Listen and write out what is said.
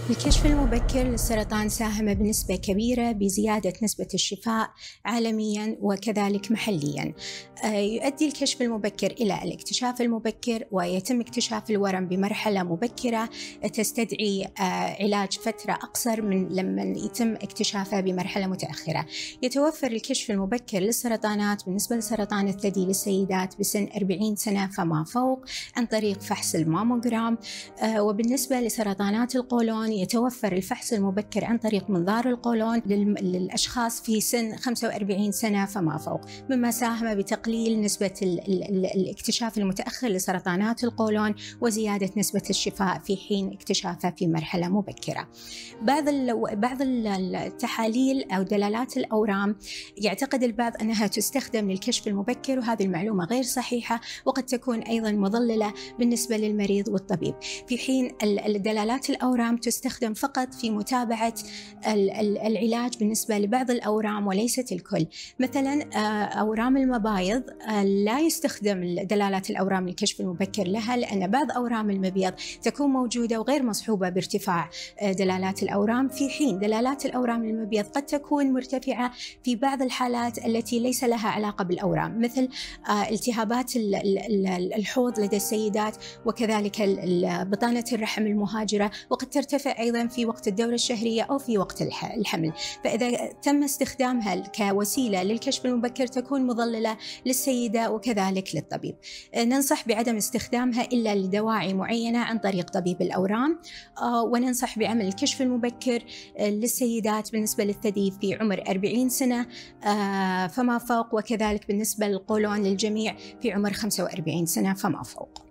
الكشف المبكر للسرطان ساهم بنسبة كبيرة بزيادة نسبة الشفاء عالمياً وكذلك محلياً. يؤدي الكشف المبكر إلى الاكتشاف المبكر، ويتم اكتشاف الورم بمرحلة مبكرة تستدعي علاج فترة أقصر من لما يتم اكتشافه بمرحلة متأخرة. يتوفر الكشف المبكر للسرطانات بالنسبة لسرطان الثدي للسيدات بسن 40 سنة فما فوق عن طريق فحص الماموغرام، وبالنسبة لسرطانات القولون يتوفر الفحص المبكر عن طريق منظار القولون للأشخاص في سن 45 سنة فما فوق، مما ساهم بتقليل نسبة الاكتشاف المتأخر لسرطانات القولون وزيادة نسبة الشفاء في حين اكتشافه في مرحلة مبكرة. بعض التحاليل أو دلالات الأورام يعتقد البعض أنها تستخدم للكشف المبكر، وهذه المعلومة غير صحيحة، وقد تكون أيضا مضللة بالنسبة للمريض والطبيب، في حين دلالات الأورام تستخدم فقط في متابعة العلاج بالنسبة لبعض الأورام وليست الكل. مثلا أورام المبايض لا يستخدم دلالات الأورام للكشف المبكر لها، لأن بعض أورام المبيض تكون موجودة وغير مصحوبة بارتفاع دلالات الأورام، في حين دلالات الأورام المبيض قد تكون مرتفعة في بعض الحالات التي ليس لها علاقة بالأورام، مثل التهابات الحوض لدى السيدات، وكذلك بطانة الرحم المهاجرة، وقد ترتفع أيضا في وقت الدورة الشهرية أو في وقت الحمل. فإذا تم استخدامها كوسيلة للكشف المبكر تكون مضللة للسيدة وكذلك للطبيب. ننصح بعدم استخدامها إلا لدواعي معينة عن طريق طبيب الأورام، وننصح بعمل الكشف المبكر للسيدات بالنسبة للثدي في عمر 40 سنة فما فوق، وكذلك بالنسبة للقولون للجميع في عمر 45 سنة فما فوق.